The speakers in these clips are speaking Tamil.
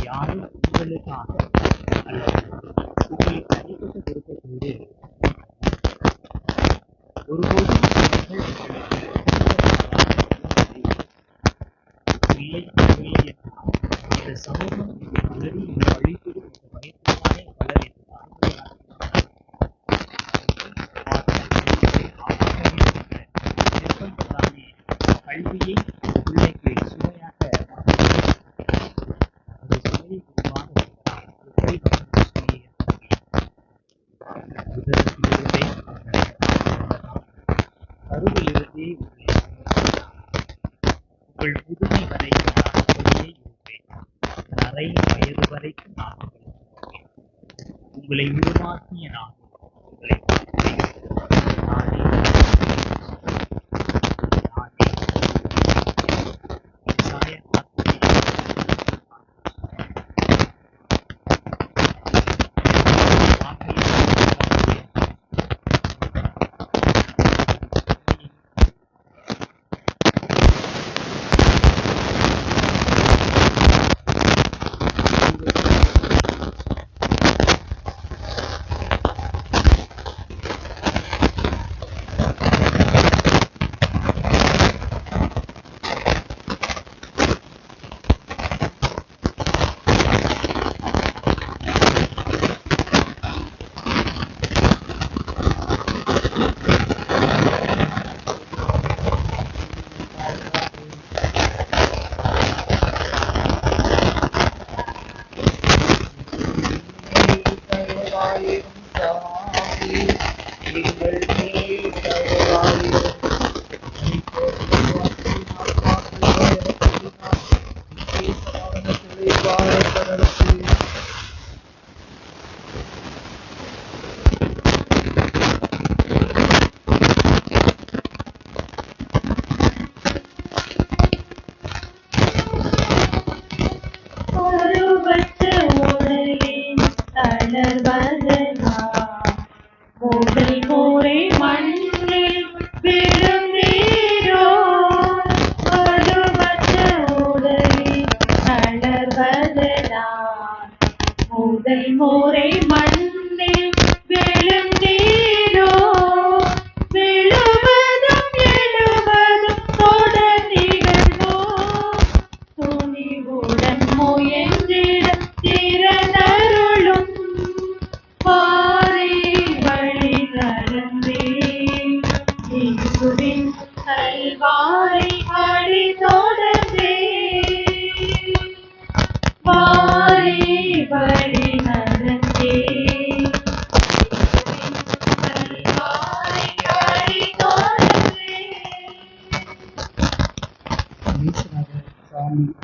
யாரும் உங்களுக்காக அல்லது உங்களை தனிப்பட்ட விருப்பத்தோடு ஒருபோதும் இல்லை என்றால் இந்த சமூகம் உதவி வழிபடும் பயத்தினாலே பலர் நிர்பந்தத்தானே கல்வியை பிள்ளைக்கு சுமையாக கருவிலிருந்தே உங்கள் முதுமை வரை நான் அப்படியே இருப்பேன். நரை வயது வரைக்கும் நான் உங்களை உருவாக்கிய நான் உங்களை நானே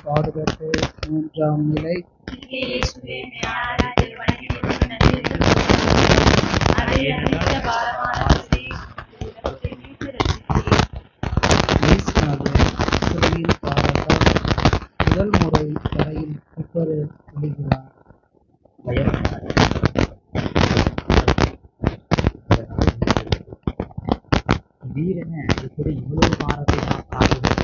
பாடுபட்டு மூன்றாம் நிலை முதல் முறை தரையில் குப்பரு விடுகிறார். திடீரென இப்படி இவ்வளவு வாரத்தை நான் காட்டுகிறேன்.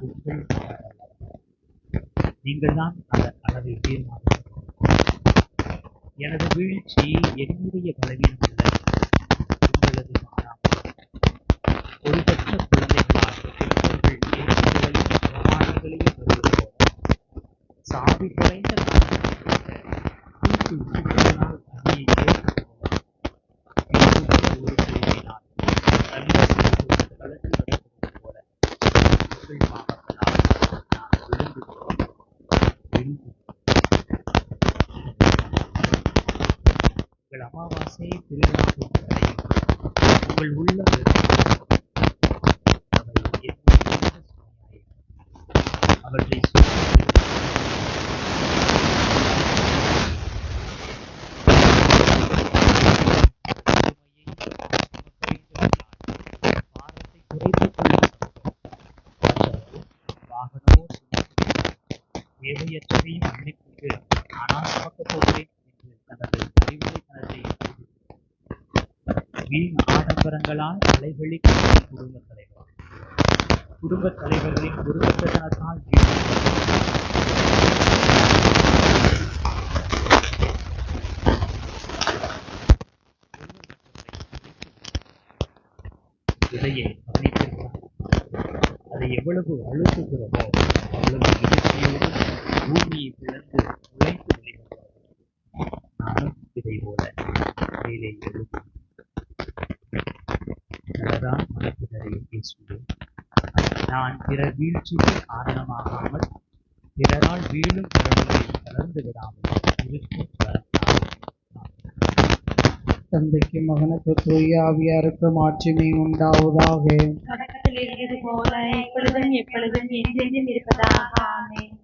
உங்கள் பாவம். நீங்கள் தான் அதன் அளவை தீர்மானிக்க. எனது வீழ்ச்சி என்னுடைய பலவீனம் அல்ல, உங்களது மாறாமல். ஒழுங்கற்ற குழந்தைகளால் பெற்றோர்கள் ஏற்றுதலையும் பிரமாணங்களையும் பெறுவது போல சாவி குறைந்த கூட்டு சுற்றுனால் அணியை ஏற்றுக்கொள்ளும் ஒரு குழுவினால் நல்ல கலந்து கிடப்பது போல உங்கள் பாவங்களால் நான் விழுந்து உங்கள் அமாவாசை திருவிழாவும் வரையும் உங்கள் உள்ள அவை என்னுடைய அவற்றை பாரத்தை குறைத்துக் கொள்ளும் வாகனமோ தேவையற்றதையும் அள்ளிக்கொண்டு ஆனால் சுமக்கப் போகிறேன் என்று தனது அறிவுரைத்தனத்தை வீண் ஆடம்பரங்களால் அலைகளிக்கும் குடும்பத் தலைவர். குடும்பத் தலைவர்களின் ஒருவற்றத்தனத்தால் இதையே கவனித்திருக்கிறார். அதை எவ்வளவு அழுத்துகிறோமோ அவ்வளவு எழுச்சியோடு பூமியை பிளந்து உழைத்து வெளிவந்தார். நானும் இதை போல மேலே எழுதி நல்லதான் மனத்தினரை பேசுவேன். நான் பிறர் வீழ்ச்சிக்கு காரணமாகாமல் பிறரால் வீழும் திறமையை கலந்து விடாமல் இருக்கும் தந்தைக்கு மகனுக்கு தூய ஆவியாருக்கு மாட்சிமை உண்டாவதாக. தொடக்கத்தில் இருந்தது போல இப்பொழுதும் எப்பொழுதும் என்றென்றும் இருப்பதாக. ஆமென்.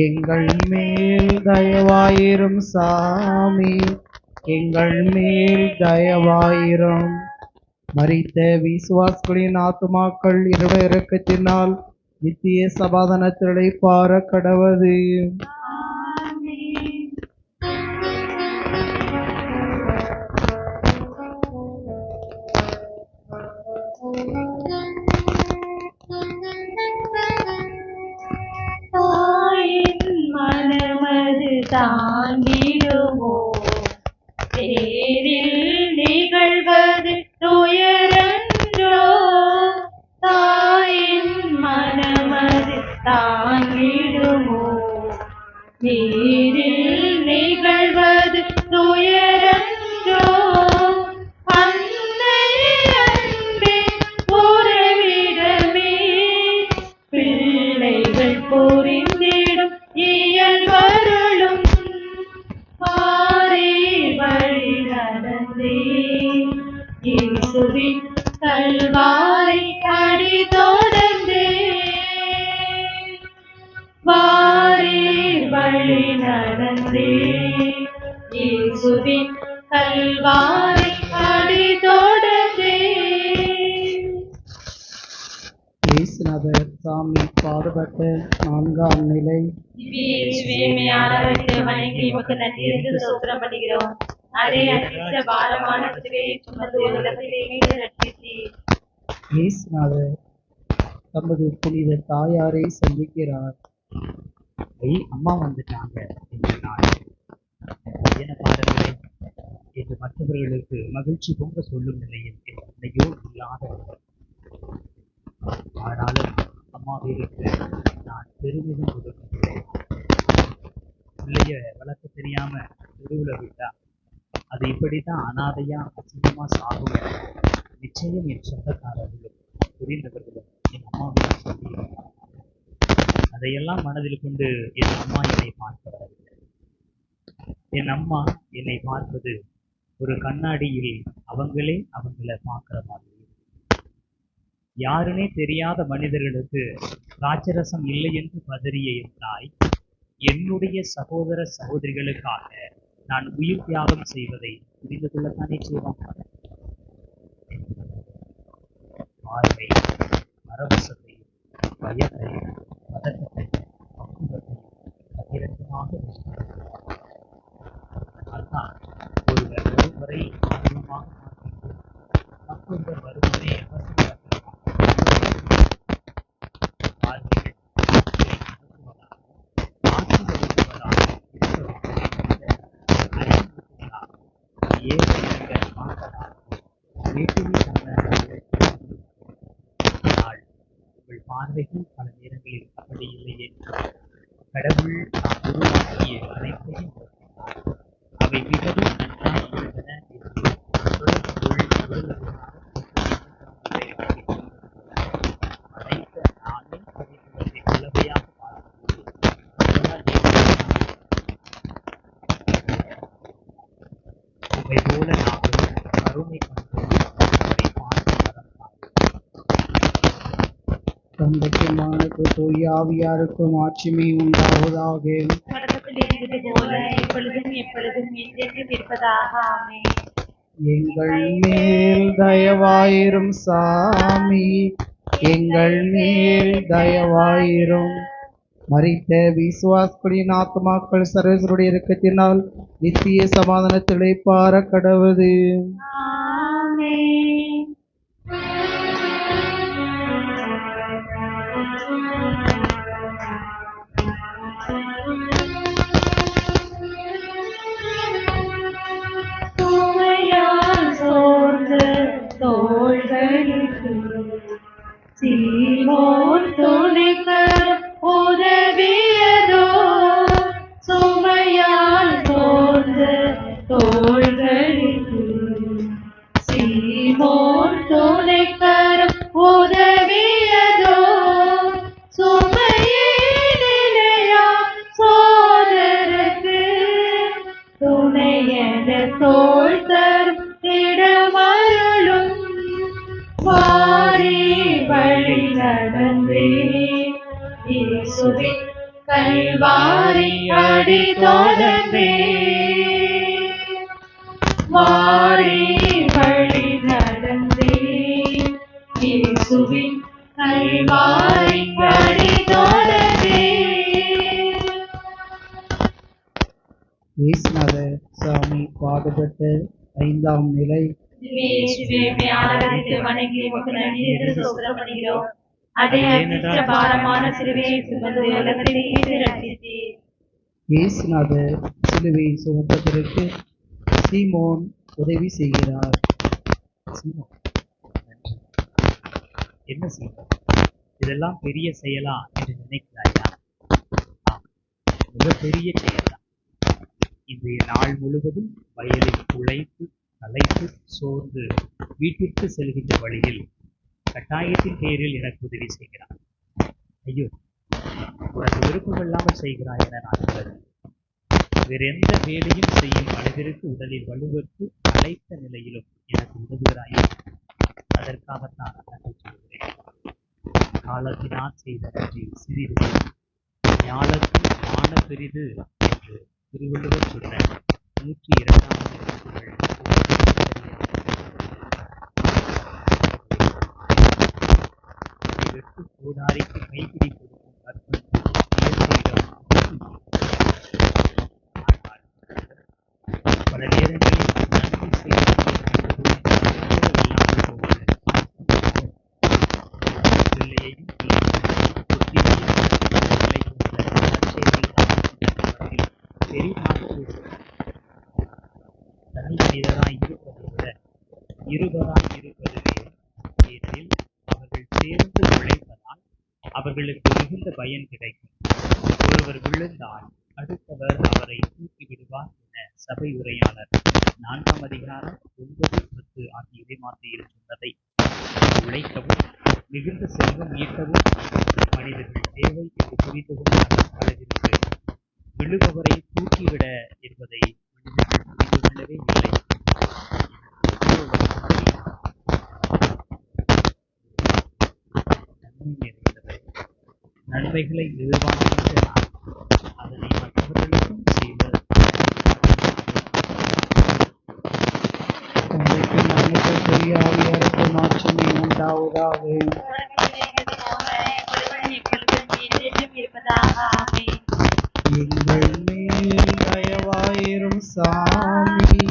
எங்கள் மேல் தயவாயிரும் சாமி, எங்கள் மேல் தயவாயிரும். மரித்த விசுவாசிகளின் ஆத்துமாக்கள் இறைவ இரக்கத்தினால் நித்திய சமாதானத்திலே பார கடவது. மனமது தாங்கிடுமோ தேரில் நிகழ்வது துயரன்றோ. தாயின் மனமது தாங்கிடுமோ தேரில் நிகழ்வது துயரன்றோ. அன்னை அன்பே உறவிடமே பிள்ளைகள் புரிந்திடும் இயல்பருளும் பாரி வழி நடந்தே இயேசுவின் கல்வாரி அடி தொடர்ந்தே. வாரி வழி நடந்தே இயேசுவின் கல்வாரி அடி தொடர்ந்தே. இயேசுநாதர் சாமி பாடுபட்ட 4ஆம் நிலை. இயேசுவையானவருக்கு வணங்கி உமக்கு நன்றி என்று ஸ்தோத்திரம் பண்ணுகிறோம். அதே அச்சிஷ்ட பாரமான சிலுவையை சுமந்து உலகத்திலே மீண்டு ரட்சித்தீர். இயேசுநாதர் தமது புனித தாயாரை சந்திக்கிறார். அம்மா வந்துட்டாங்க என்று நான் என்ன பாருங்களேன் என்று மற்றவர்களுக்கு மகிழ்ச்சி பொங்க சொல்லும் நிலையில் என் அன்னையோ இல்லாத. ஆனாலும் அம்மாவிற்கு நான் பெருமிதம் கொடுக்கின்றேன். பிள்ளைய வளர்க்க தெரியாம தெருவில் விட்டா அது இப்படித்தான் அனாதையா அசிங்கமா சாகும். நிச்சயம் என் சொந்தக்காரர்களும் புரிந்தவர்களும் என் அம்மாவிற்கு சொல்லி அதையெல்லாம் மனதில் கொண்டு என் அம்மா என்னை பார்க்க வரவில்லை. என் அம்மா என்னை பார்ப்பது ஒரு கண்ணாடியில் அவங்கள பார்க்கிற மாதிரி. யாருனே தெரியாத மனிதர்களுக்கு திராட்சரசம் இல்லை என்று பதறிய என் தாய் என்னுடைய சகோதர சகோதரிகளுக்காக நான் உயிர் தியாகம் செய்வதை புரிந்து கொள்ளத்தானே செய்வாங்க. பார்வை பரவசத்தையும் பயத்தையும் பதட்டத்தையும் பக்குவத்தையும் பகிரங்கமாக அதுதான் ஒருவர் வரும் வரை ஆர்வமாக மற்றொருவர் வரும் வரை அவசரமாக பார்வைகள் பார்வைகள் பல நேரங்களில் அப்படி இல்லை என்றால் கடவுள் நாம் உருவாக்கிய அனைத்தையும் உணர்த்தினார். அவை மிகவும் நன்றாக இருந்தன என்று தொடர்புகொள் படைத்த நானே படைத்தவற்றை கலவையாக பார்க்கும்போது உமை போல நாங்கள் கருணை கண்டோம் அவரை பார்த்து மறந்தார். தந்தைக்கும் மகனுக்கும் தூய ஆவியாருக்கும் ஆட்சிமை உண்டாவதாக. தொடக்கத்தில் இருந்தது போல இப்பொழுதும் எப்பொழுதும் என்றென்றும் இருப்பதாக. ஆமென். எங்கள் மேல் தயவாயிரும் சாமி, எங்கள் மேல் தயவாயிரும். மரித்த விசுவாசிகளின் ஆத்மாக்கள் சர்வேஸ்வருடைய இரக்கத்தினால் நித்திய சமாதானத்திலே பார கடவுது. ஆமென். துணையால் சோர்ந்த தோள்களுக்கு சீமோன் துணைக்கர் உதவியதோ. சுமையால் சோர்ந்த தோள்களுக்கு சீமோன் துணைக்கர் உதவியதோ. சுமையே நிலையா சோதருக்கு துணையென தோள் தருத்திடமருளும். வாரி வழி நடந்தே இயேசுவின் கல்வாரி அடி தொடர்ந்தே. வாரி வழி நடந்தே இயேசுவின் கல்வாரி அடி தொடர்ந்தே. இயேசுநாதர் சாமி பாடுபட்ட 5ஆம் நிலை. இயேசுவை ஆராதித்து வணங்கி உமக்கு நன்றி என்று ஸ்தோத்திரம் பண்ணுகிறோம். அதே அச்சிஷ்ட பாரமான சிலுவையை சுமந்து உலகத்தை மீட்டு ரட்சித்தீர். இயேசுநாதர் சிலுவை சுமப்பதற்கு சீமோன் உதவி செய்கிறார். சீமோன், நன்றி. என்ன சீமோன், இதெல்லாம் பெரிய செயலா என்று நினைக்கிறாயா? மிகப்பெரிய செயல்தான். இன்றைய நாள் முழுவதும் வயலில் உழைத்து களைத்து சோர்ந்து வீட்டிற்கு செல்கின்ற வழியில் கட்டாயத்தின் பேரில் எனக்கு உதவி செய்கிறார். ஐயோ, உனக்கு விருப்பம் இல்லாமல் செய்கிறாய் என நான் கருது. வேறு எந்த வேலையும் செய்யும் அளவிற்கு உடலில் வலுவற்று அழைத்த நிலையிலும் எனக்கு உதவுகிறாயோ, அதற்காகத்தான் நன்றி சொல்கிறேன். காலத்தினால் செய்த நன்றி சிறிது, ஞாலத்தில் மான பெரிது என்று திருவள்ளுவர் சொன்ன 102ஆம் திருக்குறள் வெட்டு கோடாரிக்கு கைப்பிடி கொடுக்கும் அர்ப்பணிப்பு இயற்கையிடம் பல நேரங்களில் நன்மை செய்து பிள்ளையையும் தனி மனிதராய் இருப்பதை விட இருவராய் இருப்பதுவே. ஏனெனில் அவர்கள் சேர்ந்து உழைப்பதால் அவர்களுக்கு மிகுந்த பயன் கிடைக்கும். ஒருவர் விழுந்தால் அடுத்தவர் அவரை தூக்கி விடுவார் என சபை உரையாளர் 4ஆம் அதிகாரம் 9, 10 ஆகிய இறைவார்த்தையில் சொன்னதை உழைக்கவும் மிகுந்த செல்வம் ஈட்டவும் மனிதர்கள் தேவை என்று புரிந்து கொண்ட அளவிற்கு விழுபவரை தூக்கிவிட என்பதை மனிதர்கள் புரிந்து கொள்ளவே இல்லை. நன்மை நிறைந்தவை, நன்மைகளை எதிர்பார்க்கின்ற நான் அதனை மற்றவர்களுக்கும் செய்வது. தந்தைக்கும் மகனுக்கும் தூய ஆவியாருக்கும் ஆட்சிமை உண்டாவதாக. எங்கள் மேல் தயவாயிரும் சாமி,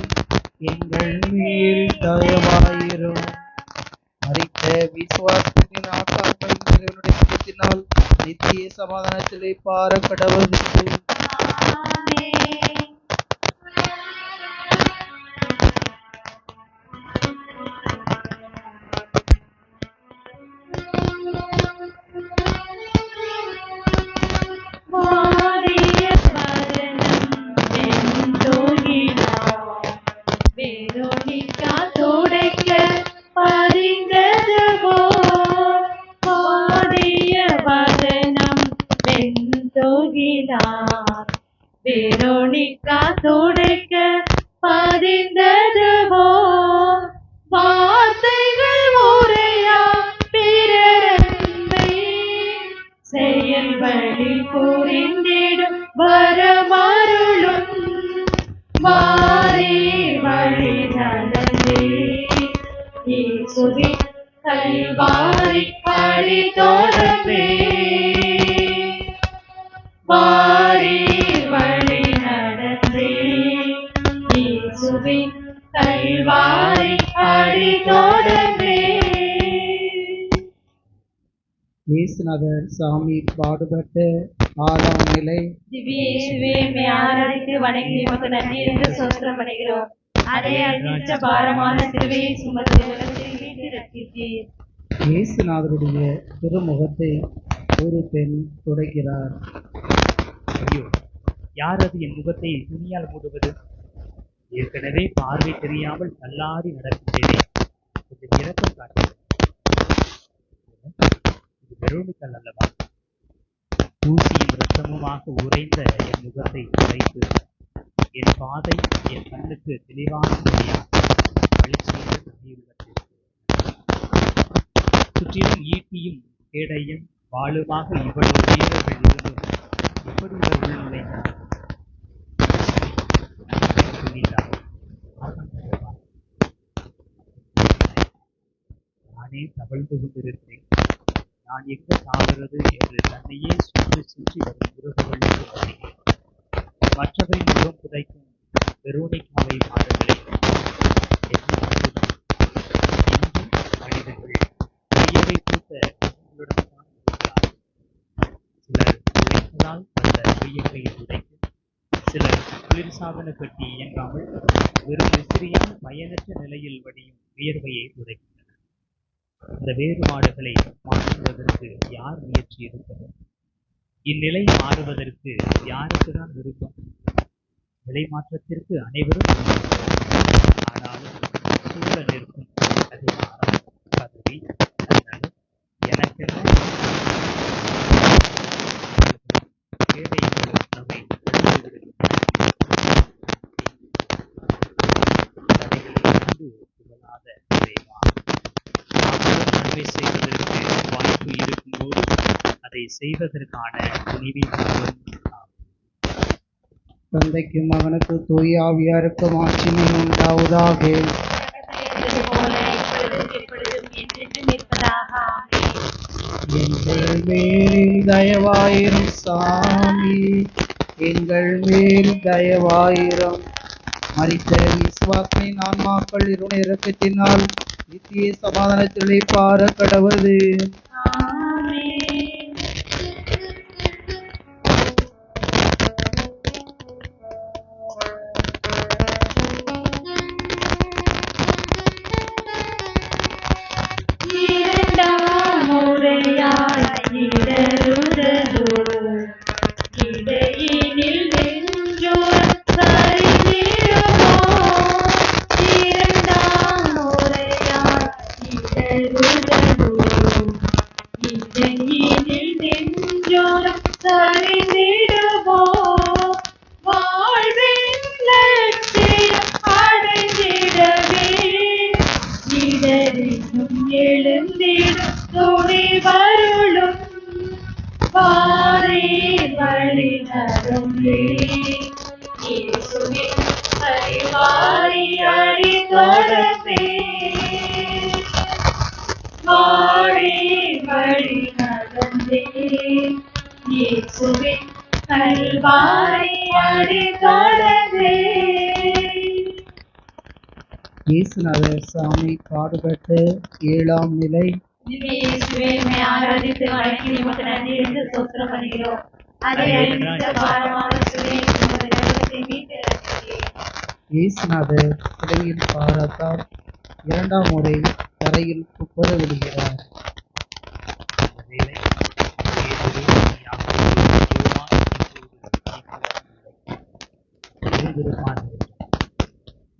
எங்கள் மேல் தயவாயிரும். மரித்த விசுவாசத்தின் ஆத்மாக்கள் இறைவனுடைய இரக்கத்தினால் நித்திய சமாதானத்திலே பார கடவுள். செய்தார். வெரோனிகா துடைக்க பதிந்ததுவோ வார்த்தைகள் உரையா பிறரன்பை செயல் வழி புரிந்திடும் வரமருளும் மாறி வழி நடந்தே இயேசுவின் கல்வாரி படி தொடர்ந்தே மாறி வழி நடந்தே இயேசுவின் கல்வாரி படி தொடர்ந்தே. இயேசுநாதர் சாமி பாடுபட்ட 6ஆம் நிலை. திவ்ய இயேசுவே, உம்மை ஆராதித்து வணங்கி உமக்கு நன்றி என்று ஸ்தோத்திரம் பண்ணுகிறோம். அதே அதிர்ஷ்ட பாரமான சிலுவையை சுமந்து உலகத்தை மீட்டு ரட்சித்தீர். இயேசுநாதருடைய திருமுகத்தை ஒரு பெண் துடைக்கிறார். ஐயோ, யார் அது என் முகத்தை துணியால் மூடுவது? ஏற்கனவே பார்வை தெரியாமல் தள்ளாடி நடக்கின்றேனே, கொஞ்சம் இரக்கம் காட்டுங்கள். இது வெரோனிக்கல் அல்லவா? ஊசியும் இரத்தமுமாக உறைந்த என் முகத்தை துடைத்து என் பாதை என் கண்ணுக்கு தெளிவான வெளிச்செய்த தனியுள்ளத்திற்கு சுற்றிலும் ஈட்டியும் கேடையும் வாளுமாக இவ்வளவு வீரர்கள் இருந்தும் எப்படி இவர் உள் நுழைந்தார்? நானே தவழ்ந்து கொண்டிருக்கிறேன், நான் எங்க சாகிறது என்று தன்னையே சுற்றி சுற்றி வரும் உறவுகளுக்கு வருகிறேன். மற்றவரின் முகம் புதைக்கும் வெரோனிகாவை பாருங்களேன். என்ன அற்புதம்! இன்றும் மனிதர்கள் பெரியவை பூத்த கண்களுடன் தான் இருக்கிறார்கள். சிலர் உழைப்பதால் வந்த பொய்யங்களை உடைத்து, சிலர் குளிர்சாதன பெட்டி இயங்காமல் வெறும் விசிறியால் பயனற்ற நிலையில் வடியும் வியர்வையை உடைக்கின்றனர். இந்த வேறுபாடுகளை மாற்றுவதற்கு யார் முயற்சி எடுப்பது? இந்நிலை மாறுவதற்கு யாருக்குதான் விருப்பம்? நிலை மாற்றத்திற்கு அனைவரும் ஆனாலும் சூழ நிற்கும் அதிகாரம், பதவி, தன்னலம், எனக்கென்ன கேடைகளும் நம்மை தடைகளிலிருந்து புகழாத இறைவா, நன்மை செய்வதற்கு வாய்ப்பு இருக்கும்போது அதை செய்வதற்கான துணிவின் தந்தைக்கும் மகனுக்கு தூய ஆவியாருக்கும் ஆட்சிமை உண்டாவதாக. எங்கள் மேல் தயவாயிரும் சாமி, எங்கள் மேல் தயவாயிரும். மரித்த விசுவாசனின் ஆன்மாக்கள் இருள் இறக்கத்தினால் நித்திய சமாதானத்திலே பார கடவது. இயேசுநாதர் சாமி பாடுபட்ட 7ஆம் நிலை. ஆராதித்து வணங்கி உமக்கு நன்றி என்று ஸ்தோத்திரம் பண்ணுகிறோம். இயேசுநாதர் சிலுவையில் பாரத்தால் 2ஆம் முறை தரையில் குப்புற விடுகிறார்.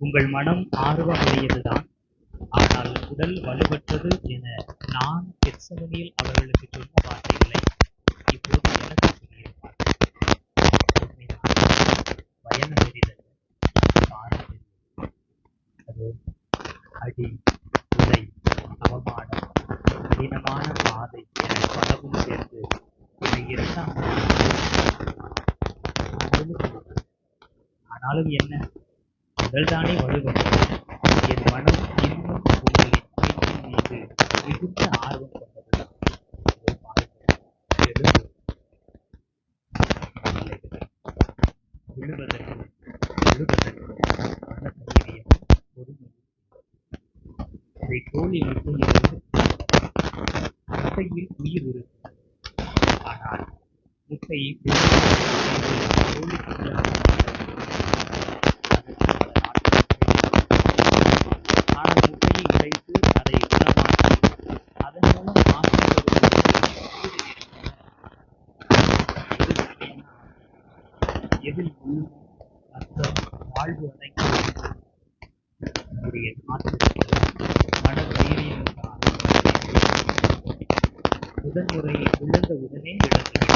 உங்கள் மனம் ஆர்வமுடையதுதான், ஆனால் உடல் வலுவற்றது என நான் கெத்செமனியில் அவர்களுக்கு சொன்ன வார்த்தைகளை இப்போது எனக்கு சொல்லியிருப்பார்கள். பயணம் பெரிதல்ல, பாரம் பெரிதல்ல. அது அடி, உதை, அவமானம், கடினமான பாதை என பலவும் சேர்ந்து இவை இரண்டாம் ஆனாலும் என்ன, உடல்தானே வலுவற்றது. என் மனம் இன்னும் உங்களின் மீட்பின் மீது மிகுந்த ஆர்வம் கொண்டதுதான். இதோ பாருங்கள், எழுந்து விழுவதற்கும் எழுவதற்கும் மன தைரியம், பொறுமை. இதை கோழி முட்டையிலிருந்து முட்டையில் உயிர் இருக்கிறது. ஆனால் முட்டையை கோழிக்குள்ள ஆனால் முட்டையை உடைத்து அதை குணமாக்கி அதன் மூலம் எதில் அர்த்தம் வாழ்வு அடைக்க மன தைரியம் முதன்முறை விழுந்த உடனே இழந்துவிடும்.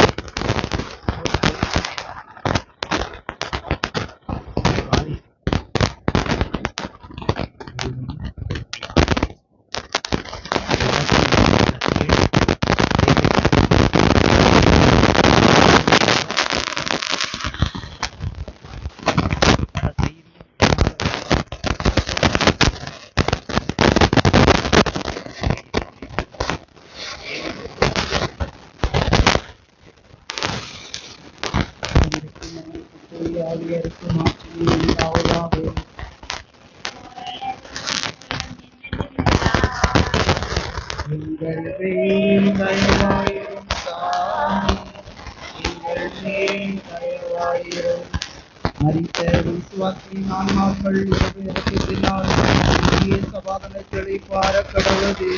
ஆவியாருக்கும் ஆட்சியும் உண்டாவதாக. எங்கள் மேல் தயவாயிரும் சாமி, எங்கள் மேல் தயவாயிரும். மரித்த விசுவாசியின் ஆன்மாக்கள் இரவு இறக்கத்தினால் சமாதானத்தை பார கடவுளே.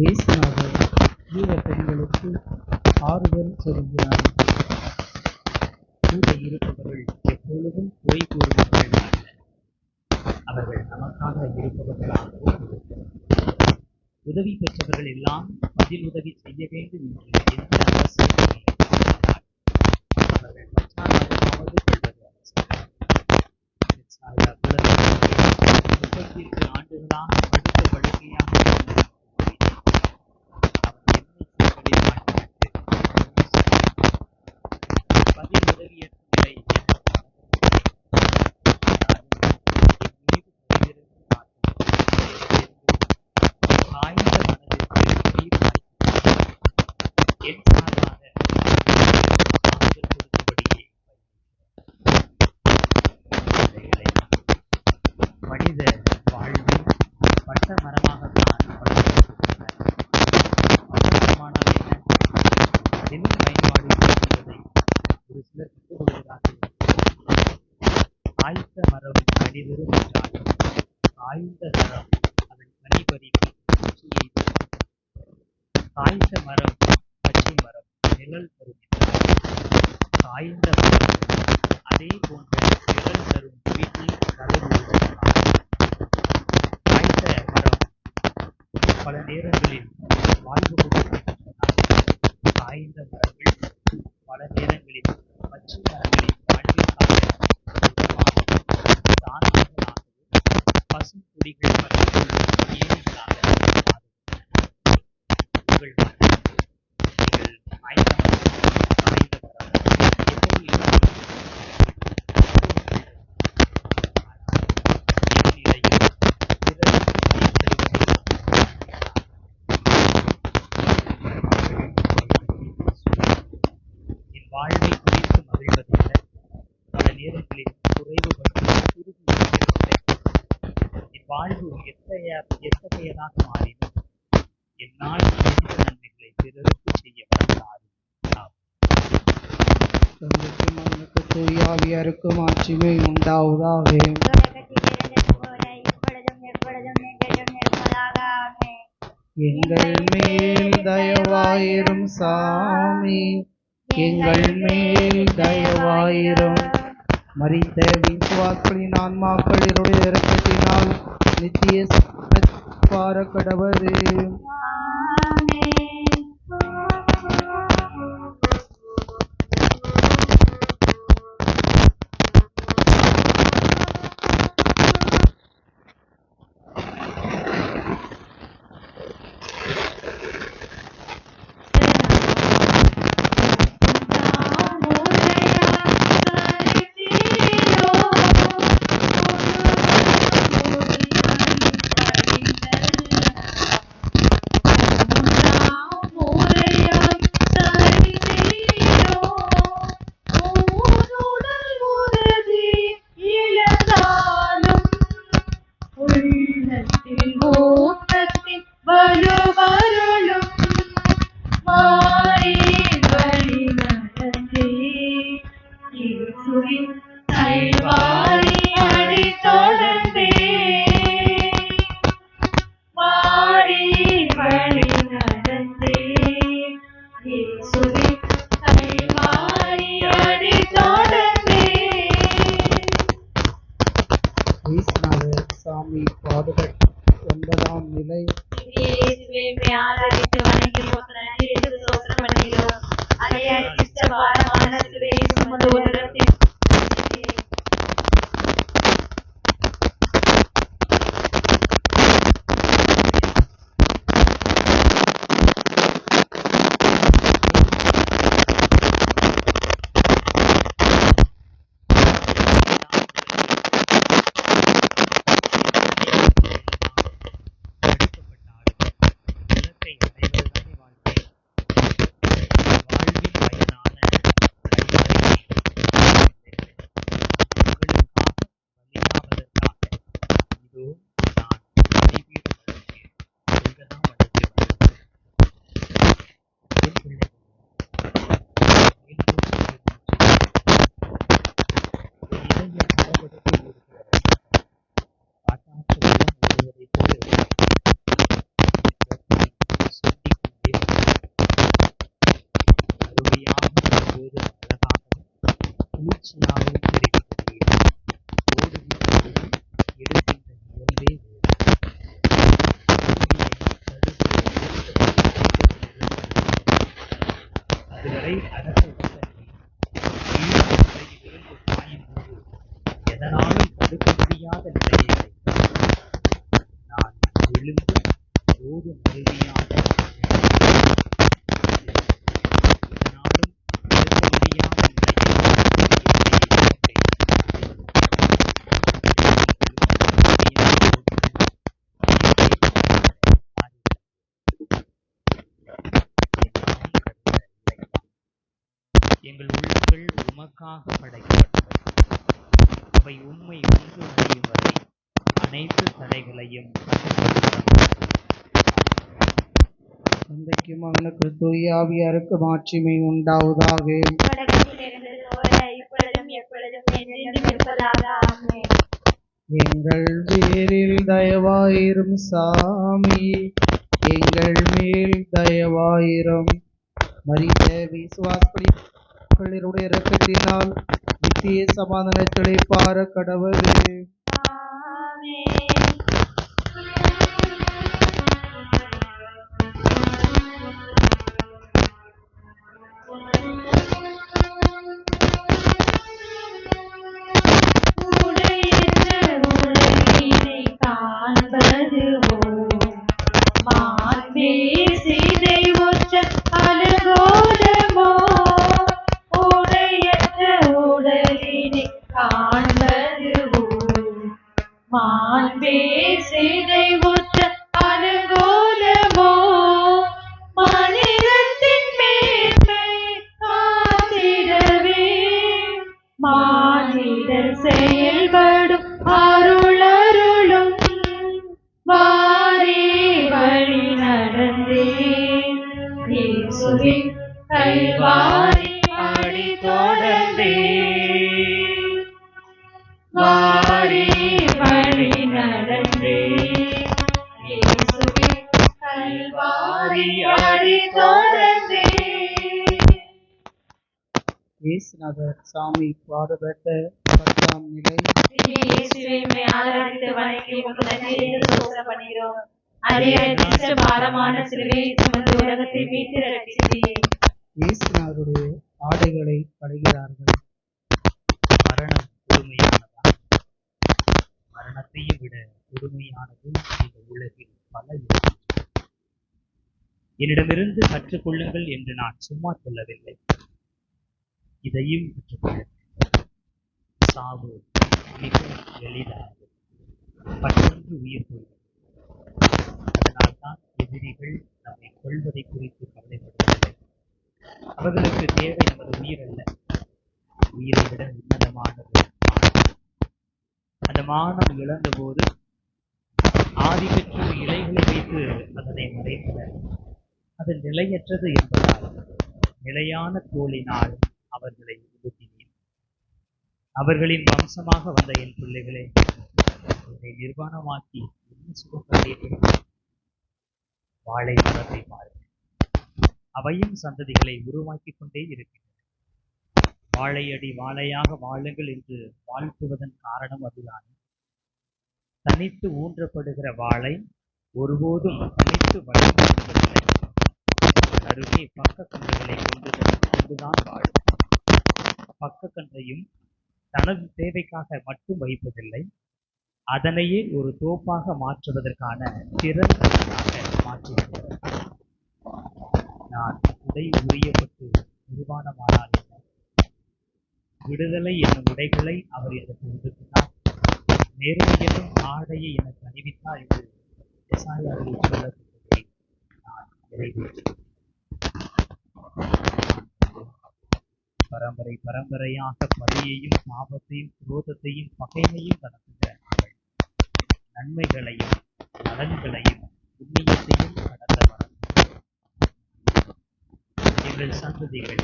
இயேசுநாதர் ஜீவபெண்களுக்கு ஆறுதல் சொல்கிறார். கூட இருப்பவர்கள் எப்பொழுதும் பொய் கூறுபவர்கள் அல்ல, அவர்கள் நமக்காக இருப்பவர்களாகவும் இருக்கிறார். உதவி பெற்றவர்கள் எல்லாம் பதில் உதவி செய்ய வேண்டும் என்று எந்த அவசியமும் அவர்கள் மற்றாவது கொள்வது அவசியம். 38 ஆண்டுகளாக படுத்த படுக்கையாக பதில் உதவியற்ற நிலை ஆய்ந்த மனதிற்கு என் சார்பாக ஆறுதல் கொடுத்தபடியே மனித வாழ்வில் பட்ட மரமாகத்தான் வளர்க்கப்பட்டுள்ளனர். பட்டமரமானால் என்ன பயன்பாடு என்பதை ஒரு சிலர் கற்றுக் கொடுக்கிறார்கள். காய்த்த மரம் கனிதரும் என்றாலும் காய்ந்த மரம் அதன் கனி பறிக்கும் ருச்சியை காய்ந்த மரம் பச்சை மரம் நிழல் தரும் என்றால் காய்ந்த மரம் அதே போன்ற நிழல் தரும் வீட்டில் கதவு காய்ந்த மரம் பல நேரங்களில் வாழ்வு கொடுக்கின்றன. காய்ந்த மரங்கள் பல நேரங்களில் பச்சை மரங்களின் வாழ்விற்காக தானியங்களாகவும் பசுங்குடிகள் மற்றும் ஏரிகளாக மாறுகின்றன. உங்கள் மனதில் நீங்கள் காய்ந்த மரம் எப்படி இருக்கிறது? என் வாழ்வை குறித்து மகிழ்வதில்லை, பல நேரங்களில் குறைவுபட்டு குறுகி வருகிறதில்லை. என் வாழ்வு எத்தகையதாக மாறினும் என்னால் முடிந்த நன்மைகளை பிறருக்கு செய்ய வந்தார். தந்தைக்கும் மகனுக்கும் தூய ஆவியாருக்கும் ஆட்சிமை உண்டாவதாக. எங்கள் மேல் தயவாயிரும் சாமி, எங்கள் மேல் தயவாயிரும். மரித்த விசுவாசிகளின் ஆன்மாக்களினுடைய இரக்கத்தினால் நித்திய பாரக்கடவது. சாமி பாதுகாப்பு 9ஆம் நிலை. அதுவரை அடக்க எதனாலும் தடுக்க முடியாத நிலையை நான் விழுந்து போது மறுதியாக எதனாலும் தடுக்க முடியாத எங்கள் உள்ளங்கள் உமக்காக படைக்கப்பட்டது. அவை உம்மை ஒன்று அறியும் வரை அனைத்து தடைகளையும் தந்தைக்கும் மகனுக்கு தூய ஆவியாருக்கும் ஆட்சிமை உண்டாவதாக. எங்கள் பேரில் தயவாயிரும் சாமி, எங்கள் மேல் தயவாயிரும். மரித்த விசுவாசிகளுடைய இரக்கத்தினால் நித்திய சமாதானத்தை பார கடவுளே. பேசிதை ஒற்ற அலங்கோலமோ உடையற்ற உடலினை காண்பதுவோ பேசிதை ஒற்ற அலங்கோலமோ மனிதத்தின் மேன்மை காத்திடவே மானிடர் செயல்படும் அருளும் வாரி வழி நடந்தே இயேசுவின் கல்வாரி அடி தொடர்ந்தே வாரி வழி நடந்தே இயேசுவின் கல்வாரி அடி தொடர்ந்தே. இயேசுநாதர் சாமி பாடுபட்ட 10ஆம் நிலை. இயேசுவை உம்மை ஆராதித்து வணங்கி உமக்கு நன்றி என்று ஸ்தோத்திரம் பண்ணுகிறோம். அதே அதிர்ஷ்ட பாரமான சிலுவையை சுமந்து உலகத்தை மீட்டு ரட்சித்தீர். இயேசுநாதருடைய ஆடைகளை களைகிறார்கள். மரணம் கொடுமையானதா? மரணத்தையும் விட கொடுமையானது இந்த உலகில் பல இருக்கிறது. என்னிடமிருந்து கற்றுக்கொள்ளுங்கள் என்று நான் சும்மா சொல்லவில்லை, இதையும் கற்றுக்கொள்ளுங்கள். சாவு மிக எளிதானது, பற்றொன்று உயிர் கொள்வது. அதனால்தான் எதிரிகள் நம்மை கொள்வதை குறித்து கவலைப்படுவதில்லை. அவர்களுக்கு தேவை நமது உயிர் அல்ல, உயிரை விட உன்னதமானது மானம். அந்த மானம் இழந்தபோது ஆதி பெற்று இலைகளை வைத்து அதனை மறைத்தனர். அது நிலையற்றது என்பதால் நிலையான தோளினால் அவர்களை உடுத்தினேன். அவர்களின் வம்சமாக வந்த என் பிள்ளைகளே, என்னை நிர்வாணமாக்கி என்ன சுகம் கண்டீர்கள்? வாழை மரத்தை பாருங்கள், அவையும் சந்ததிகளை உருவாக்கி கொண்டே இருக்கின்றன. வாழையடி வாழையாக வாழுங்கள் என்று வாழ்த்துவதன் காரணம் அதுதான். தனித்து ஊன்றப்படுகிற வாழை ஒருபோதும் தனித்து வளர்ந்ததில்லை. அருகே பக்க கன்றுகளை கொண்டுதான் வாழும். பக்க கன்றையும் தனது தேவைக்காக மட்டும் வைப்பதில்லை, அதனையே ஒரு தோப்பாக மாற்றுவதற்கான திறனாக மாற்றுகிறது. நான் உடை உரியப்பட்டு நிர்வாணமானால் என்ன? விடுதலை என்னும் உடைகளை அவர் எனக்கு ஒதுக்கினார், நேர்மை என்னும் ஆடையை எனக்கு அணிவித்தார் என்று எசாயாவில் சொல்லப்பட்டதை நான் நிறைவேற்றேன். பரம்பரை பரம்பரையாக பழியையும் பாவத்தையும் குரோதத்தையும் பகைமையும் கடத்துகிற நாங்கள் நன்மைகளையும் நலன்களையும் புண்ணியத்தையும் கடந்தவர். எங்கள் சந்ததிகள்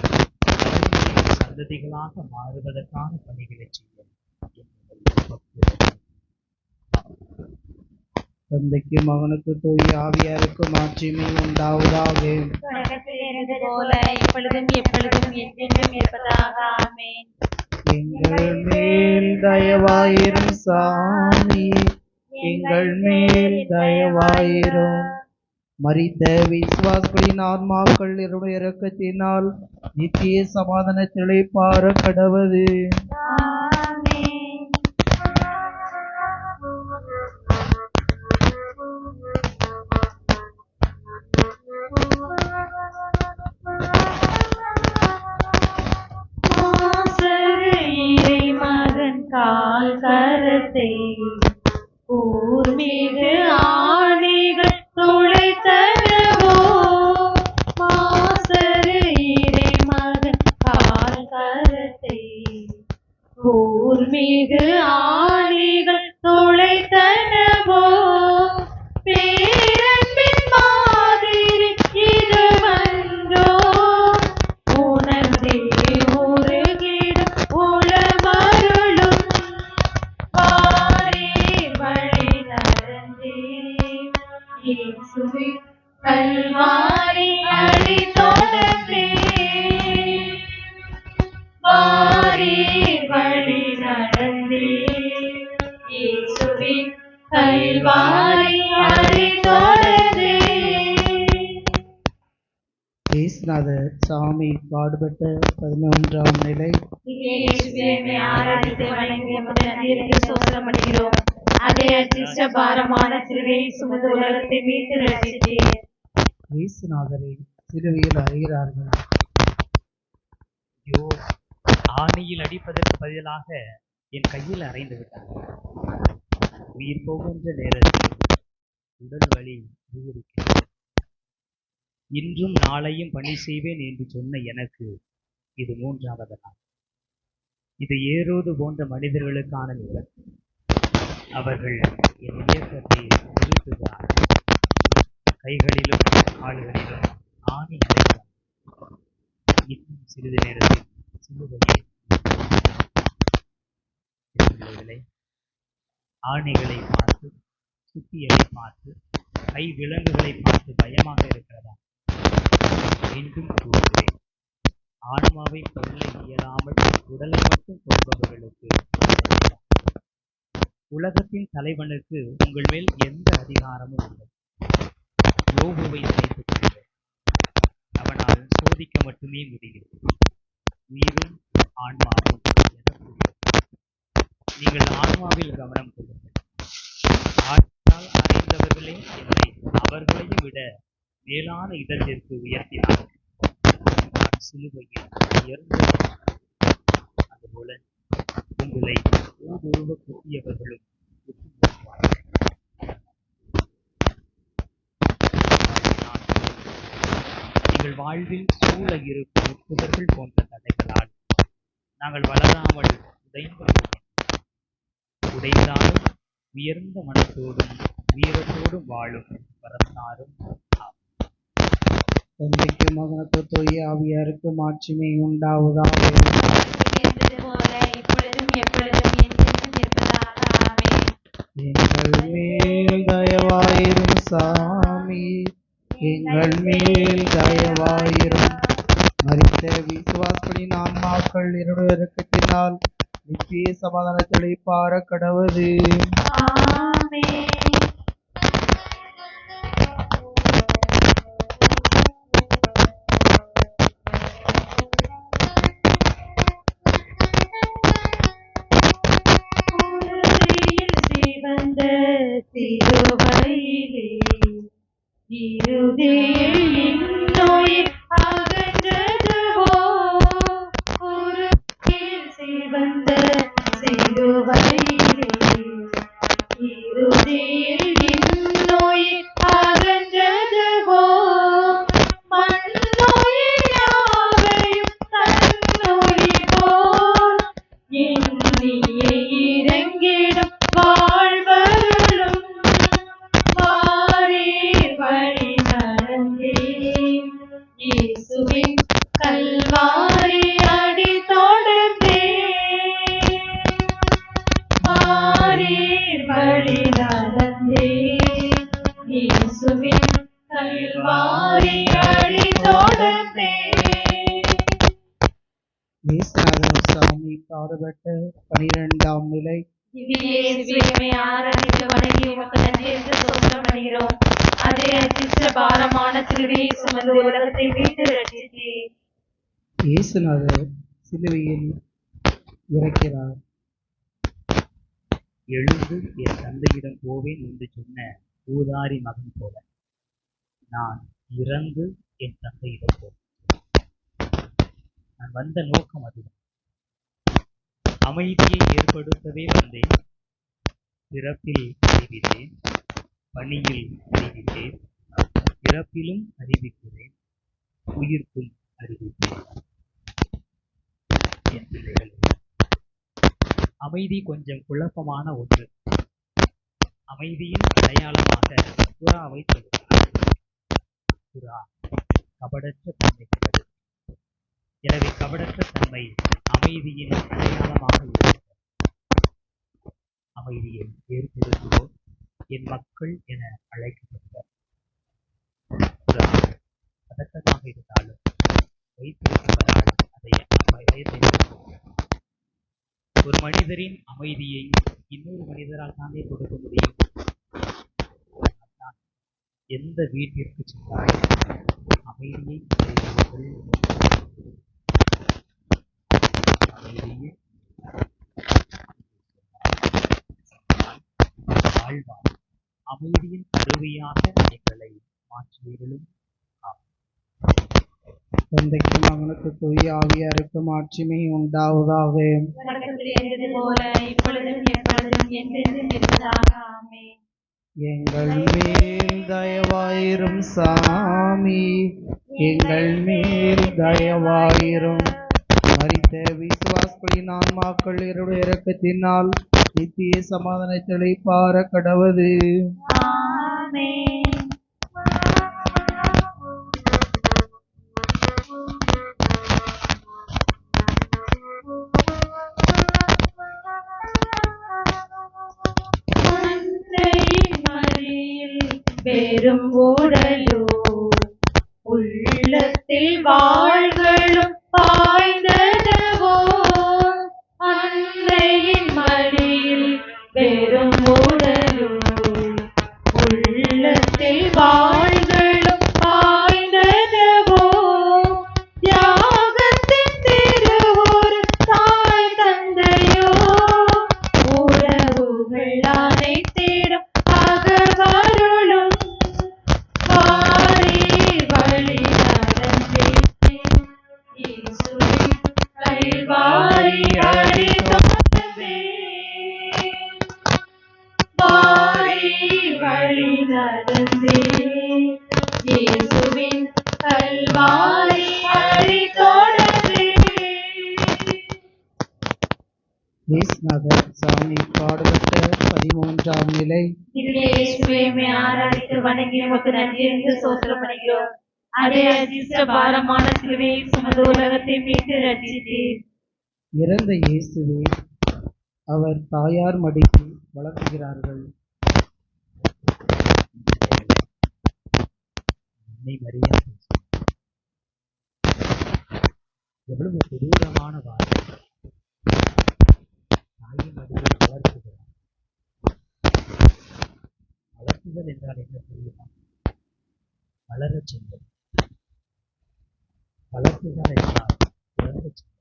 அவர்களின் சந்ததிகளாக மாறுவதற்கான பணிகளை செய்ய தந்தைக்கு மகனுக்கு தூய ஆவியாருக்கும் மாட்சிமை உண்டாவதாக. போல இப்பொழுதும் எப்பொழுதும் என்றென்றும் இருப்பதாக. ஆமென். எங்கள் மேல் தயவாயிரும் சாமி, எங்கள் மேல் தயவாயிரும். மரித்த விசுவாசிகளின் ஆன்மாக்கள் என்னுடைய இரக்கத்தினால் நித்திய சமாதானத்திலே பார கடவது. கால் கரத்தை கூர்மிகு ஆணிகள் துளைத்தனவோ மாசரு இறை மகன் கால் கரத்தை கூர்மிகு ஆணிகள் துளைத்தனவோ பேரன்பின் மாதிரி இதுவன்றோ உணர்ந்தே உருகிடும் உளமருளும் வாரே வழி நடந்தே இயேசுவின் கல்வாரி அடி தொடர்ந்தே வாரே வழி நடந்தே இயேசுவின் கல்வாரி அடி தொடர்ந்தே. இயேசுநாதர் சாமி பாடுபட்ட 11ஆம் நிலை. இயேசுவை ஆராதித்து வணங்கி உமக்கு நன்றி என்று ஸ்தோத்திரம் பண்ணுகிறோம். அதே அதிர்ஷ்ட பாரமான சிலுவையை சுமந்து உலகத்தை மீட்டு ரட்சித்தீர். இயேசுநாதரை சிலுவையில் அறைகிறார்கள். ஐயோ, ஆணியில் அடிப்பதற்கு பதிலாக என் கையில் அறைந்து விட்டார். உயிர் போகின்ற நேரத்தில் உடல் வலி அதிகரிக்கிறது. இன்றும் நாளையும் பணி செய்வேன் என்று சொன்ன எனக்கு இது 3வது நாள். இது ஏரோது போன்ற மனிதர்களுக்கான நேரம். அவர்கள் என் இயக்கத்தை நிறுத்துகிறார்கள். கைகளிலும் கால்களிலும் ஆணி அடைக்கிறார். இன்னும் சிறிது நேரத்தில் சிலுவையை ஆணைகளை பார்த்து, சுத்தியலை பார்த்து, கை விலங்குகளை பார்த்து பயமாக இருக்கிறதா? மீண்டும் கூறுகிறேன், ஆன்மாவை கொல்ல இயலாமல் உடலை மட்டும் கொள்பவர்களுக்கு உலகத்தின் தலைவனுக்கு உங்கள் மேல் எந்த அதிகாரமும் இல்லை. யோபுவை நினைத்துக் கொள்ளுங்கள். அவனால் சோதிக்க மட்டுமே முடிகிறது. உயிரும் ஆன்மாவும் எனக்குரியது. நீங்கள் ஆன்மாவில் கவனம் கொள்ளுங்கள். ஆற்றால் அறைந்தவர்களே என்னை அவர்களையும் விட மேலான இடத்திற்கு உயர்த்தினார்கள். சிலுவையில் உயர்ந்தது. அதுபோல உங்களை ஊடுருவ குத்தியவர்களும் நீங்கள் வாழ்வில் சூழ இருக்கும் புதர்கள் போன்ற தடைகளால் நாங்கள் வளராமல் உடைந்தாலும் உயர்ந்த மனத்தோடும் வீரத்தோடும் வாழும் வரத்தாரும் தந்தைக்கு மகனுக்கு தூய ஆவியாருக்கு மாட்சிமை உண்டாவதாக. போல இப்பொழுதும் எப்பொழுதும் என்றென்றும் இருப்பதாக. ஆமென். எங்கள் மேல் தயவாயிரும் சாமி, எங்கள் மேல் தயவாயிரும். மரித்த விசுவாசப்படி ஆன்மாக்கள் இரக்கத்தினால் நித்திய சமாதானத்தை பார கடவுது. ஆமென். சிவந்த சிலுவையிலே இறுதியில் இன்னோய் அகன்றதுவோ. சிவந்த சிலுவையிலே இறுதியில் இன்னோய் அகன்றதுவோ. மண்ணோயாவையும் தன்னோய் போல் எண்ணியே இறங்கிடும் வாழ்வருளும். வாரீர் வழி நடந்தே இயேசுவின் கல்வாரி அடி தொடர்ந்தே. வாரீர் வழி நடந்தே இயேசுவின் கல்வாரி அடி தொடர்ந்தே. இயேசுநாதர் சாமி பாடுபட்ட 12ஆம் நிலை. இயேசுவை ஆராதித்து வணங்கி உமக்கு நன்றி என்று ஸ்தோத்திரம் பண்ணுகிறோம். அதே அச்சிஷ்ட பாரமான சிலுவையை சுமந்து உலகத்தை மீட்டு ரட்சித்தீர். இயேசுநாதர் சிலுவையில் இறக்கிறார். எழுந்து என் தந்தையிடம் போவேன் என்று சொன்ன ஊதாரி மகன் போல நான் இறந்து என் தந்தையிடம் போவேன். நான் வந்த நோக்கம் அதுதான். அமைதியை ஏற்படுத்தவே வந்தேன். பிறப்பில் அறிவித்தேன், பணியில் அறிவித்தேன், இறப்பிலும் அறிவிக்கிறேன், உயிர்ப்பும் அறிவித்தேன். என் பிள்ளைகளே, அமைதி கொஞ்சம் குழப்பமான ஒன்று. அமைதியின் அடையாளமாக புறாவை சொல்கிறார். புறா கபடற்ற தன்மை கொண்டது. எனவே கபடற்ற தன்மை அமைதியின் அடையாளமாக இருக்கிறது. அமைதியை ஏற்படுத்துவோர் என் மக்கள் என அழைக்கப்பட்டார். புறா பதட்டமாக இருந்தாலும் வைத்திருப்பவரால் அதை ஒரு மனிதரின் அமைதியை இன்னொரு மனிதரால் தானே கொடுக்க முடியும். எந்த வீட்டிற்கு சென்றாலும் அமைதியை வாழ்வார். அமைதியின் கருவியாக எங்களை மாற்றுவீர்களும் தந்தைக்கும் மகனுக்கு தூய ஆவியாருக்கும் மாட்சிமை உண்டாவதாக. தொடக்கத்தில் இருந்தது போல இப்பொழுதும் எப்பொழுதும் என்றென்றும் இருப்பதாக. ஆமென். எங்கள் மேல் தயவாயிரும் சாமி, எங்கள் மேல் தயவாயிரும். மரித்த விசுவாசிகளின் ஆன்மாக்கள் இரக்கத்தினால் நித்திய சமாதானத்தை பார கடவது. ஆமென். தந்தையின் மடியில் பெரும் உடலோ உள்ளத்தில் வாழ்களும் பாய்ந்தனவோ. அன்னையின் மடியில் பெரும் உடலோ உள்ளத்தில் வாழ்களும் பாய்ந்தனவோ. தியாகத்தின் திருவொரு தாய் தந்தையோ உறவுகள் அனைத்திடம் அகவருளும். வாரி வழி நடந்தே இயேசுவின் கல்வாரி அடி தொடர்ந்தே. வாரி வழி நடந்தே இயேசுவின் கல்வாரி அடி தொடர்ந்தே. இயேசுநாதர் சாமி பாடுபட்ட 13ஆம் நிலை. இயேசுவே, உம்மை ஆராதித்து வணங்கி உமக்கு நன்றி என்று ஸ்தோத்திரப்படுகிறோம். அதே அதிர்ஷ்ட பாரமான சிலுவையை சுமந்து உலகத்தை மீட்டு ரட்சித்தீர். இறந்த இயேசுவை அவர் தாயார் மடியில் வளர்க்கிறார்கள். அன்னை மரியா எவ்வளவு கொடூரமான வார்த்தை. தாயின் மடியில் வளர்த்துகிறார். வளர்த்துதல் என்றால் என்ன தெரியுமா? வளரச் செய்வது. வளர்த்துதல் என்றால் வளரச் செய்வது.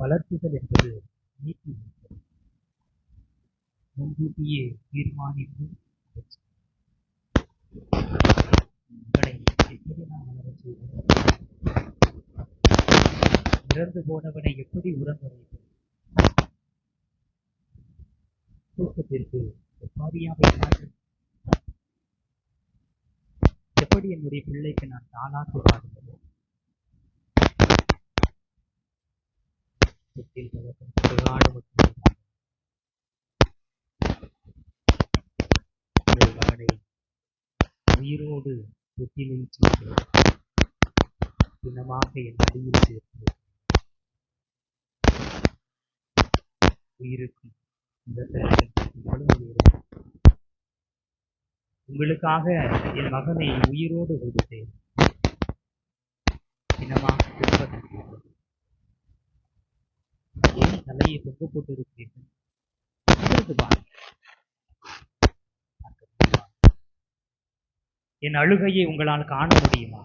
வளர்த்துதல் என்பது நீட்டி வைப்பது. முன்கூட்டியே தீர்மானித்து உங்களை எப்படி நான் வளரச் செய்வது? இறந்து போனவனை எப்படி உறங்க வைப்பது? தூக்கத்திற்கு எப்பாடியா வைப்பார்கள்? எப்படி என்னுடைய பிள்ளைக்கு நான் தாளாட்டு பாடுவது? தொட்டில் பழக்கம் மகனை உயிரோடு தொட்டிலில் சேர்த்து தினமாக என் அடியில் சேர்த்து உயிருக்கும் இந்த உங்களுக்காக என் மகனை உயிரோடு கொடுத்தேன். தினமாக திருப்பத்தீர்கள். ஏன் தலையை தொங்க போட்டு இருக்கிறீர்கள்? என் அழுகையை உங்களால் காண முடியுமா?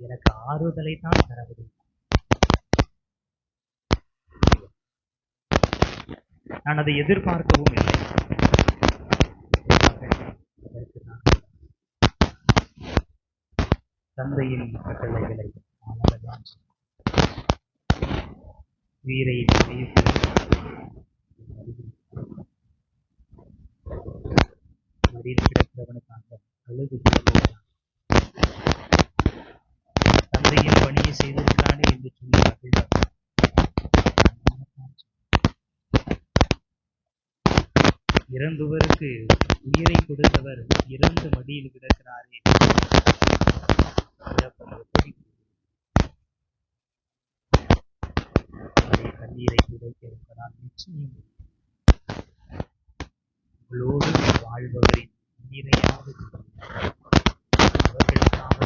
எனக்கு ஆறுதலை தான் தர முடியும். நான் அதை எதிர்பார்க்கவும் இல்லை. அதற்கு நான் தந்தையின் கட்டளைகளை அவர்தான் உயிரை மடியில் கிடக்கிறவனுக்காக அழுது தந்தையின் பணியை செய்திருக்கிறானே என்று சொல்லி மகிழ்ந்தார். இறந்தவருக்கு உயிரை கொடுத்தவர் இறந்து மடியில் கிடக்கிறாரே. எப்படி கண்ணீரை துடைக்க இருப்பதால் நிச்சயம் உங்களோடு வாழ்பவரின் நீரையாவது அவர்களுக்காக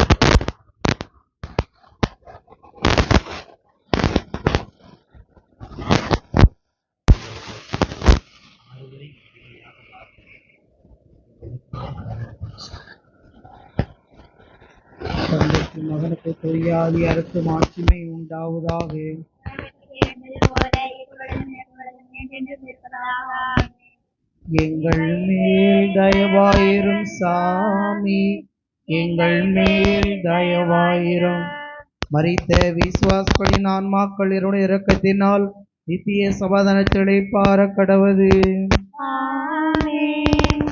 ஆறுவரை தந்தைக்கு மகனுக்கு தூய ஆவியாருக்கு மாட்சிமை உண்டாவதாக. எங்கள் மேல் தயவாயிரும் சாமி, எங்கள் மேல் தயவாயிரும். மரித்த விசுவாசங்களின் ஆன்மாக்கள் இவருடைய இரக்கத்தினால் நித்திய சமாதானத்திலே பார கடவது. ஆமென்.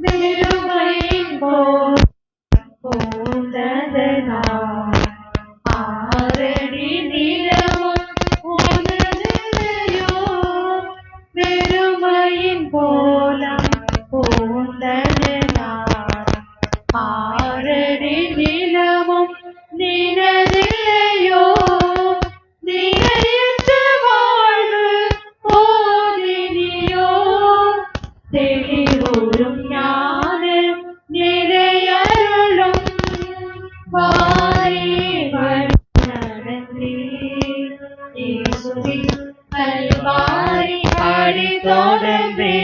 திருமையின் போல் போந்ததனால் ஆரடி நிலவும் உனதையோ. பெருமையின் போலம் போந்ததனால் ஆரடி நிலவும் நினதில்லையோ. நிலையற்ற வாழ்வு போதினியோ. தெளிவூரும் ஞான நிறையருளும் வாரி வழி நடந்தே. இயேசுவின் கல்வாரி அடி தொடர்ந்தே.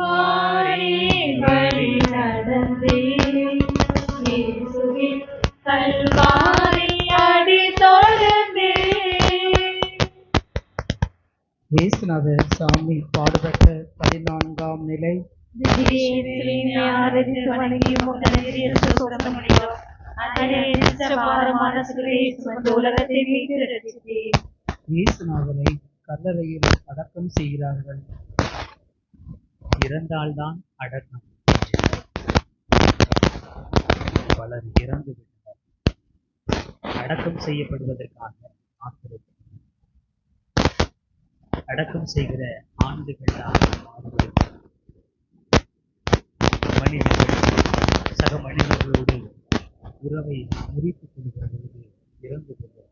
வாரி வழி நடந்தே. இயேசுவின் கல்வாரி அடி தொடர்ந்தே. இயேசுநாதர் சாமி பாடுபட்ட 14ஆம் நிலை. இயேசுவினை ஆராதித்து வணங்கி உமக்கு நன்றி சொல்கிறோம். அதிலே பாரமான சிலுவையை சுமந்து உலகத்தை மீட்டு ரட்சித்தீர். இயேசுநாதரை கல்லறையில் அடக்கம் செய்கிறார்கள். இறந்தால்தான் அடக்கம். பலர் இறந்து விட்டனர். அடக்கம் செய்யப்படுவதற்காக காத்திருக்கிறார். அடக்கம் செய்கிற ஆண்டுகள் மனிதர்கள் சக மனிதர்களோடு உறவை முறித்துக் கொள்கிற பொழுது இறந்து கொள்கிறார்.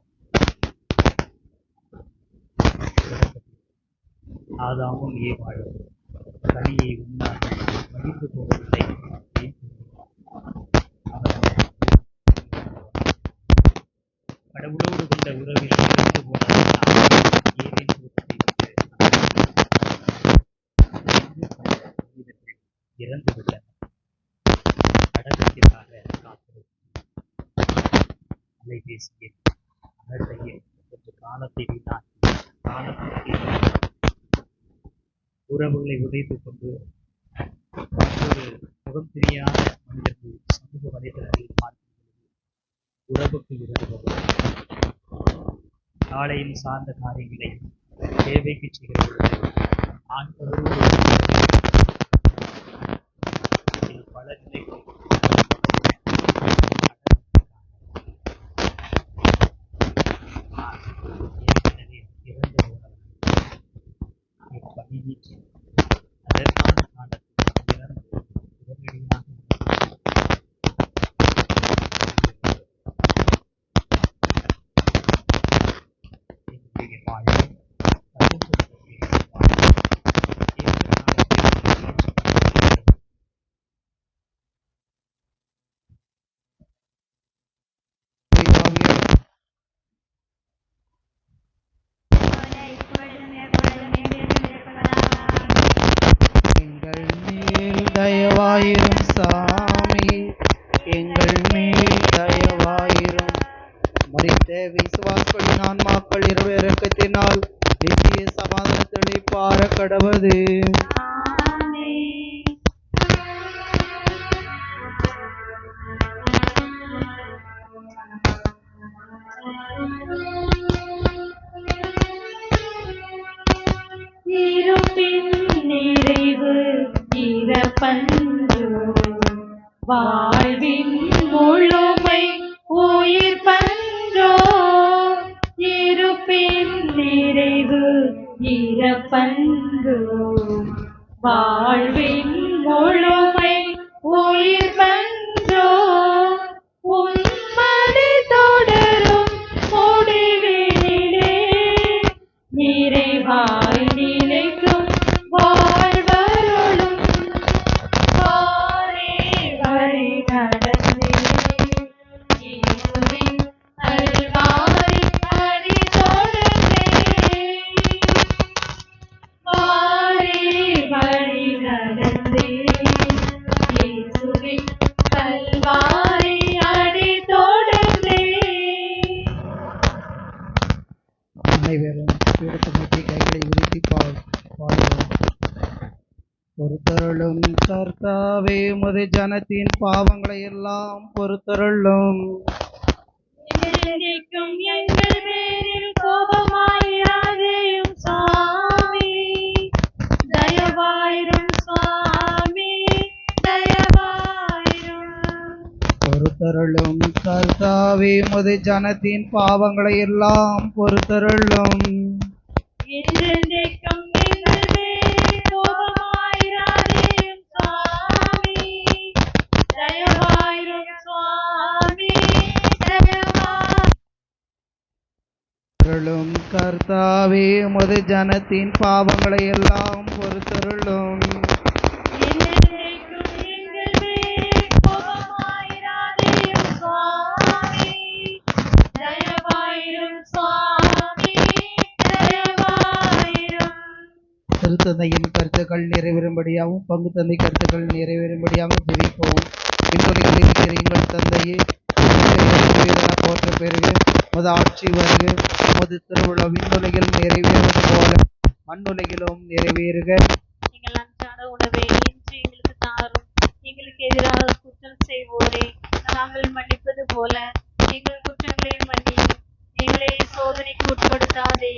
ஆதாமும் ஏவாளும் கனியை உண்ணாமல் மடிந்து போவதில்லை. கடவுளோடு கொண்ட உறவில் இறந்து போனதனால் ஏதேன் இறந்து விட்டனர். அடக்கத்திற்காக அலைபேசியில் அகழ்கையில் கொஞ்சம் காலத்தை வீணாக்கி காலத்திற்கு உறவுகளை உடைத்துக் கொண்டு மற்றொரு முகம் தெரியாத மனிதர்கள் சமூக வலைதளங்களில் பார்க்கும்போது உறவுக்கு விரும்புவது காலையில் சார்ந்த காரியங்களை தேவைக்கு செய்கிற பொழுது ஆண்களோடு பல நிலைகளில் இறந்து போனவர்கள் இப்பணிவீச்சு அதற்கான காலத்தில் இறந்து உடனடியாக எங்கள் மேல் தயவாயிரும் சாமி, எங்கள் மேல் தயவாயிரும். மரித்த விசுவாசங்களின் ஆன்மாக்கள் இவருடைய இரக்கத்தினால் நித்திய சமாதானத்திலே பார கடவது. இருப்பின் நிறைவு இறப்பன்றோ. வாழ்வின் முழுமை உயிர் பன்றோ. இருப்பின் நிறைவு இறப்பன்றோ. வாழ்வின் முழுமை உயிர் பன்றோ. உம்மடி தொடரும் முடிவினிலே நிறைவாய் நிலைக்கும் வாழ்வருளும். வாரே வழி நடந்தே. இயேசுவின் அல்வாரி அடி தொடர்ந்தே. வாரே வழி நடந்தே. கர்த்தாவே உமது ஜனத்தின் பாவங்களை எல்லாம் பொறுத்தருளும். என்றென்றைக்கும் எங்கள் பேரில் கோபமாயிராதேயும் சுவாமி. தயவாயிரும் சுவாமி, தயவாயிரும். பொறுத்தருளும் கர்த்தாவே உமது ஜனத்தின் பாவங்களை எல்லாம் பொறுத்தருளும். என்றென்றைக்கும் எங்கள் பேரில் கோபமாயிராதேயும் சுவாமி. தயவாயிரும் சுவாமி, தயவாயிரும். பொறுத்தருளும் கர்த்தாவே உமது ஜனத்தின் பாவங்களை எல்லாம் பொறுத்தருளும். என்றென்றைக்கும் எங்கள் பேரில் கோபமாயிராதேயும் சுவாமி. தயவாயிரும் சுவாமி, தயவாயிரும். திருத்தந்தையின் கருத்துக்கள் நிறைவேறும்படியாகவும் பங்கு தந்தை கருத்துக்கள் நிறைவேறும்படியாக ஜெபிப்போம். இம்முறைகளில் இருக்கிற எங்கள் தந்தையே, போற்ற பெருக, உமது ஆட்சி வருக, உமது திருவிழா விண்ணுலகில் நிறைவேறுவது போல மண்ணுலகிலும் நிறைவேறுக. எங்கள் அன்றாட உணவை இன்று எங்களுக்கு தாரும். எங்களுக்கு எதிராக குற்றம் செய்வோரே நாங்கள் மன்னிப்பது போல எங்கள் குற்றங்களை மன்னியும். எங்களை சோதனைக்கு உட்படுத்தாதே,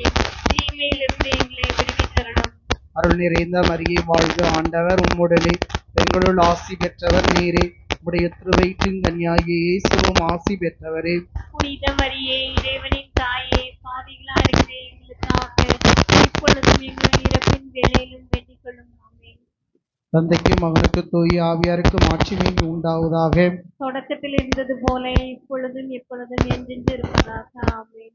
தீமையிலிருந்து எங்களை விடுவித் தரணும். அருள் நிறைந்த மரியே வாழ்க, ஆண்டவர் உம்முடனே, பெண்களுள் ஆசி பெற்றவர் நீரே. உம்முடைய திருவயிற்றின் கன்னியாகிய இயேசுவும் ஆசி பெற்றவரே. புனித மரியே, இறைவனின் தாயே, பாவிகளா இருக்கிற எங்களுக்காக இப்பொழுதும் எங்கள் இறப்பின் வேளையிலும் வேண்டிக் கொள்ளும். ஆமென். தந்தைக்கும் மகனுக்கு தூய ஆவியாருக்கும் ஆட்சிமை உண்டாவதாக. தொடக்கத்தில் இருந்தது போல இப்பொழுதும் எப்பொழுதும் என்றென்று இருப்பதாக. ஆமென்.